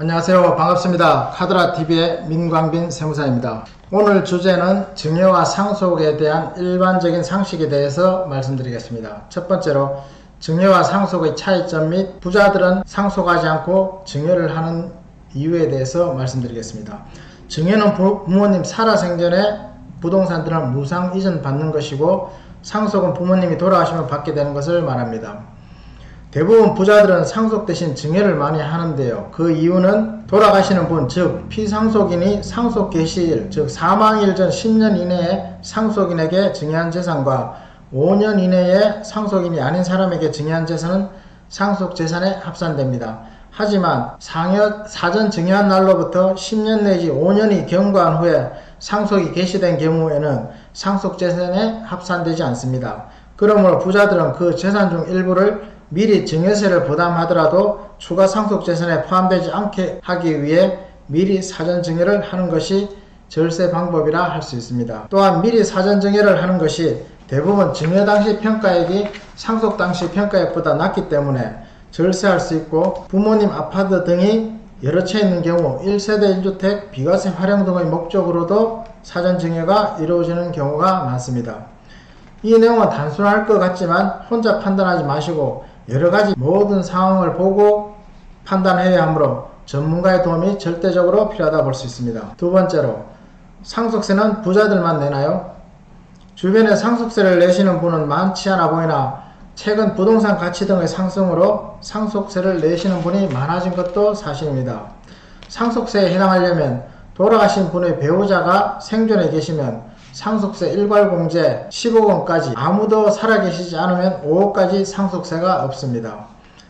안녕하세요. 반갑습니다. 카드라TV의 민광빈 세무사입니다. 오늘 주제는 증여와 상속에 대한 일반적인 상식에 대해서 말씀드리겠습니다. 첫 번째로 증여와 상속의 차이점 및 부자들은 상속하지 않고 증여를 하는 이유에 대해서 말씀드리겠습니다. 증여는 부모님 살아생전에 부동산들을 무상 이전 받는 것이고, 상속은 부모님이 돌아가시면 받게 되는 것을 말합니다. 대부분 부자들은 상속 대신 증여를 많이 하는데요. 그 이유는 돌아가시는 분, 즉 피상속인이 상속 개시일, 즉 사망일 전 10년 이내에 상속인에게 증여한 재산과 5년 이내에 상속인이 아닌 사람에게 증여한 재산은 상속 재산에 합산됩니다. 하지만 사전 증여한 날로부터 10년 내지 5년이 경과한 후에 상속이 개시된 경우에는 상속 재산에 합산되지 않습니다. 그러므로 부자들은 그 재산 중 일부를 미리 증여세를 부담하더라도 추가 상속 재산에 포함되지 않게 하기 위해 미리 사전 증여를 하는 것이 절세 방법이라 할 수 있습니다. 또한 미리 사전 증여를 하는 것이 대부분 증여 당시 평가액이 상속 당시 평가액보다 낮기 때문에 절세할 수 있고, 부모님 아파트 등이 여러 채 있는 경우 1세대 1주택 비과세 활용 등의 목적으로도 사전 증여가 이루어지는 경우가 많습니다. 이 내용은 단순할 것 같지만 혼자 판단하지 마시고 여러가지 모든 상황을 보고 판단해야 하므로 전문가의 도움이 절대적으로 필요하다 볼 수 있습니다. 두 번째로, 상속세는 부자들만 내나요? 주변에 상속세를 내시는 분은 많지 않아 보이나 최근 부동산 가치 등의 상승으로 상속세를 내시는 분이 많아진 것도 사실입니다. 상속세에 해당하려면 돌아가신 분의 배우자가 생존해 계시면 상속세 일괄공제 10억원까지, 아무도 살아계시지 않으면 5억까지 상속세가 없습니다.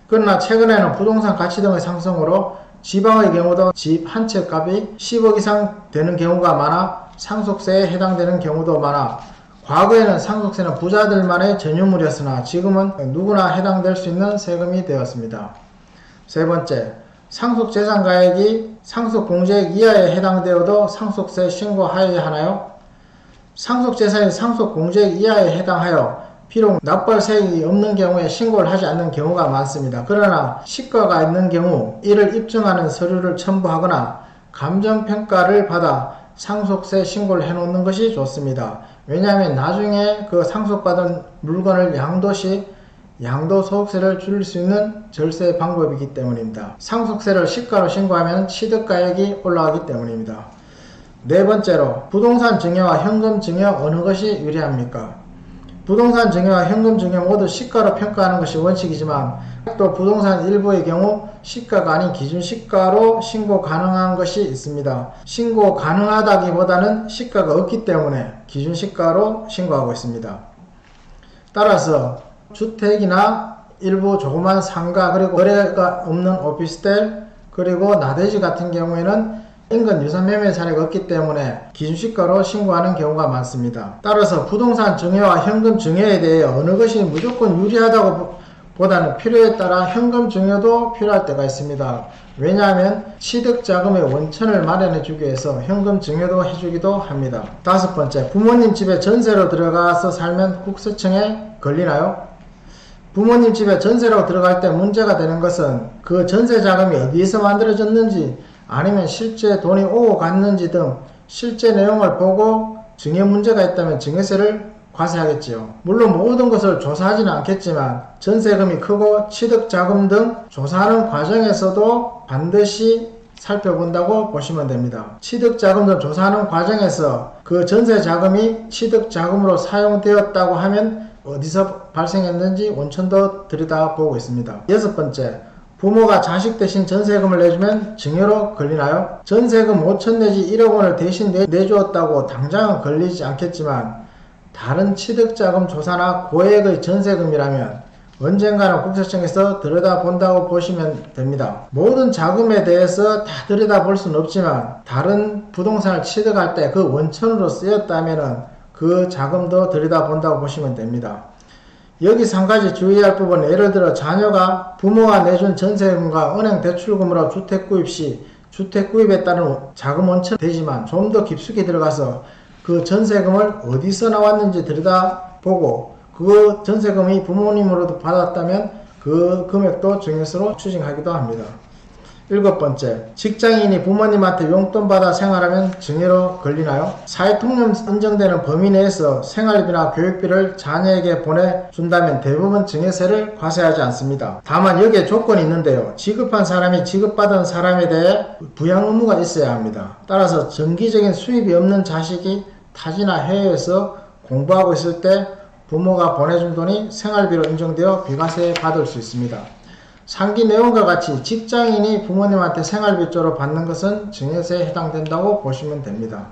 그러나 최근에는 부동산 가치 등의 상승으로 지방의 경우도 집 한 채 값이 10억 이상 되는 경우가 많아 상속세에 해당되는 경우도 많아, 과거에는 상속세는 부자들만의 전유물이었으나 지금은 누구나 해당될 수 있는 세금이 되었습니다. 세 번째, 상속재산가액이 상속공제액 이하에 해당되어도 상속세 신고하여야 하나요? 상속재산이 상속공제액 이하에 해당하여 비록 납부세액이 없는 경우에 신고를 하지 않는 경우가 많습니다. 그러나 시가가 있는 경우 이를 입증하는 서류를 첨부하거나 감정평가를 받아 상속세 신고를 해놓는 것이 좋습니다. 왜냐하면 나중에 그 상속받은 물건을 양도시 양도소득세를 줄일 수 있는 절세 방법이기 때문입니다. 상속세를 시가로 신고하면 취득가액이 올라가기 때문입니다. 네 번째로, 부동산 증여와 현금 증여 어느 것이 유리합니까? 부동산 증여와 현금 증여 모두 시가로 평가하는 것이 원칙이지만 또 부동산 일부의 경우 시가가 아닌 기준시가로 신고 가능한 것이 있습니다. 신고 가능하다기보다는 시가가 없기 때문에 기준시가로 신고하고 있습니다. 따라서 주택이나 일부 조그만 상가, 그리고 거래가 없는 오피스텔, 그리고 나대지 같은 경우에는 인근 유산 매매 사례가 없기 때문에 기준시가로 신고하는 경우가 많습니다. 따라서 부동산 증여와 현금 증여에 대해 어느 것이 무조건 유리하다고 보다는 필요에 따라 현금 증여도 필요할 때가 있습니다. 왜냐하면 취득자금의 원천을 마련해 주기 위해서 현금 증여도 해주기도 합니다. 다섯 번째, 부모님 집에 전세로 들어가서 살면 국세청에 걸리나요? 부모님 집에 전세로 들어갈 때 문제가 되는 것은 그 전세 자금이 어디에서 만들어졌는지, 아니면 실제 돈이 오고 갔는지 등 실제 내용을 보고 증여 문제가 있다면 증여세를 과세하겠지요. 물론 모든 것을 조사하지는 않겠지만 전세금이 크고 취득자금 등 조사하는 과정에서도 반드시 살펴본다고 보시면 됩니다. 취득자금 등 조사하는 과정에서 그 전세자금이 취득자금으로 사용되었다고 하면 어디서 발생했는지 원천도 들여다보고 있습니다. 여섯 번째, 부모가 자식 대신 전세금을 내주면 증여로 걸리나요? 전세금 5천 내지 1억 원을 대신 내주었다고 당장은 걸리지 않겠지만 다른 취득자금 조사나 고액의 전세금이라면 언젠가는 국세청에서 들여다본다고 보시면 됩니다. 모든 자금에 대해서 다 들여다볼 수는 없지만 다른 부동산을 취득할 때 그 원천으로 쓰였다면 그 자금도 들여다본다고 보시면 됩니다. 여기서 한 가지 주의할 부분은, 예를 들어 자녀가 부모가 내준 전세금과 은행 대출금으로 주택 구입 시 주택 구입에 따른 자금 원천 되지만 좀 더 깊숙이 들어가서 그 전세금을 어디서 나왔는지 들여다보고 그 전세금이 부모님으로도 받았다면 그 금액도 증여세로 추징하기도 합니다. 7번째, 직장인이 부모님한테 용돈 받아 생활하면 증여로 걸리나요? 사회통념 인정되는 범위 내에서 생활비나 교육비를 자녀에게 보내준다면 대부분 증여세를 과세하지 않습니다. 다만 여기에 조건이 있는데요. 지급한 사람이 지급받은 사람에 대해 부양 의무가 있어야 합니다. 따라서 정기적인 수입이 없는 자식이 타지나 해외에서 공부하고 있을 때 부모가 보내준 돈이 생활비로 인정되어 비과세 받을 수 있습니다. 상기 내용과 같이 직장인이 부모님한테 생활비조로 받는 것은 증여세에 해당된다고 보시면 됩니다.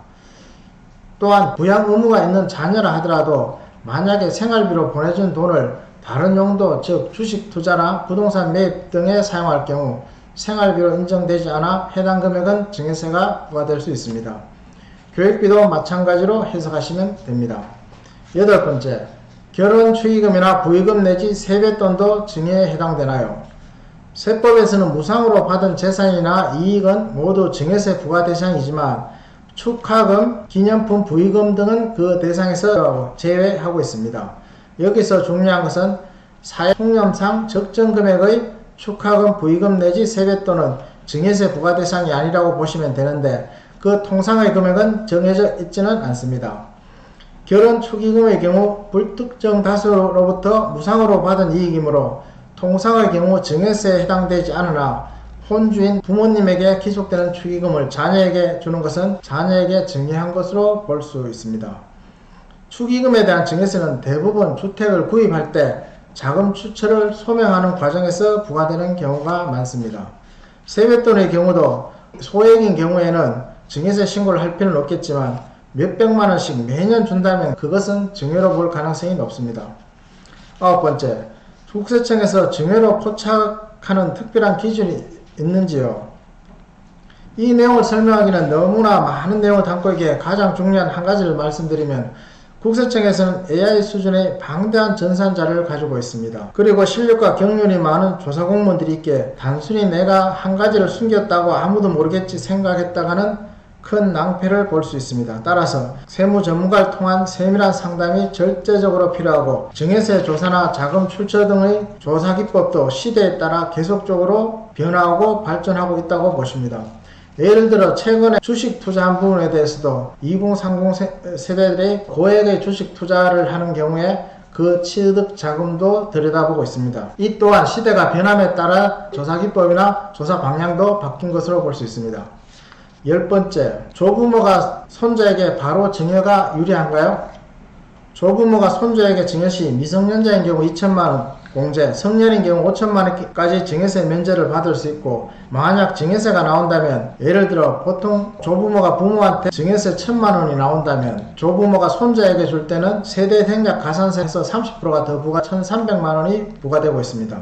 또한 부양 의무가 있는 자녀라 하더라도 만약에 생활비로 보내준 돈을 다른 용도, 즉 주식 투자나 부동산 매입 등에 사용할 경우 생활비로 인정되지 않아 해당 금액은 증여세가 부과될 수 있습니다. 교육비도 마찬가지로 해석하시면 됩니다. 8번째, 결혼 축의금이나 부의금 내지 세뱃돈도 증여에 해당되나요? 세법에서는 무상으로 받은 재산이나 이익은 모두 증여세 부과 대상이지만 축하금, 기념품, 부의금 등은 그 대상에서 제외하고 있습니다. 여기서 중요한 것은 사회통념상 적정 금액의 축하금, 부의금 내지 세뱃돈은 증여세 부과 대상이 아니라고 보시면 되는데 그 통상의 금액은 정해져 있지는 않습니다. 결혼 축의금의 경우 불특정 다수로부터 무상으로 받은 이익이므로 통상의 경우 증여세에 해당되지 않으나 혼주인 부모님에게 기속되는 축의금을 자녀에게 주는 것은 자녀에게 증여한 것으로 볼 수 있습니다. 축의금에 대한 증여세는 대부분 주택을 구입할 때 자금 추처를 소명하는 과정에서 부과되는 경우가 많습니다. 세뱃돈의 경우도 소액인 경우에는 증여세 신고를 할 필요는 없겠지만 몇백만 원씩 매년 준다면 그것은 증여로 볼 가능성이 높습니다. 9번째, 국세청에서 증여로 포착하는 특별한 기준이 있는지요? 이 내용을 설명하기는 너무나 많은 내용을 담고 있기에 가장 중요한 한 가지를 말씀드리면 국세청에서는 AI 수준의 방대한 전산 자료를 가지고 있습니다. 그리고 실력과 경륜이 많은 조사 공무원들이 있기에 단순히 내가 한 가지를 숨겼다고 아무도 모르겠지 생각했다가는 큰 낭패를 볼 수 있습니다. 따라서 세무 전문가를 통한 세밀한 상담이 절대적으로 필요하고 증여세 조사나 자금 출처 등의 조사 기법도 시대에 따라 계속적으로 변화하고 발전하고 있다고 보십니다. 예를 들어 최근에 주식 투자한 부분에 대해서도 2030 세대들이 고액의 주식 투자를 하는 경우에 그 취득 자금도 들여다보고 있습니다. 이 또한 시대가 변함에 따라 조사 기법이나 조사 방향도 바뀐 것으로 볼 수 있습니다. 10번째, 조부모가 손자에게 바로 증여가 유리한가요? 조부모가 손자에게 증여 시 미성년자인 경우 2천만원 공제, 성년인 경우 5천만원까지 증여세 면제를 받을 수 있고 만약 증여세가 나온다면 예를 들어 보통 조부모가 부모한테 증여세 1,000만원이 나온다면 조부모가 손자에게 줄 때는 세대 생략 가산세에서 30%가 더 부과 1,300만원이 부과되고 있습니다.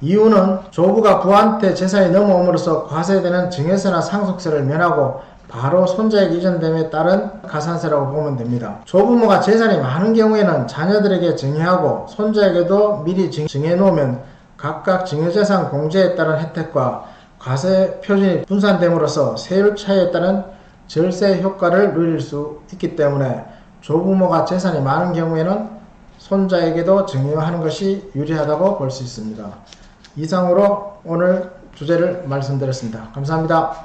이유는 조부가 부한테 재산이 넘어옴으로써 과세되는 증여세나 상속세를 면하고 바로 손자에게 이전됨에 따른 가산세라고 보면 됩니다. 조부모가 재산이 많은 경우에는 자녀들에게 증여하고 손자에게도 미리 증여해 놓으면 각각 증여재산 공제에 따른 혜택과 과세 표준이 분산됨으로써 세율 차이에 따른 절세 효과를 누릴 수 있기 때문에 조부모가 재산이 많은 경우에는 손자에게도 증여하는 것이 유리하다고 볼 수 있습니다. 이상으로 오늘 주제를 말씀드렸습니다. 감사합니다.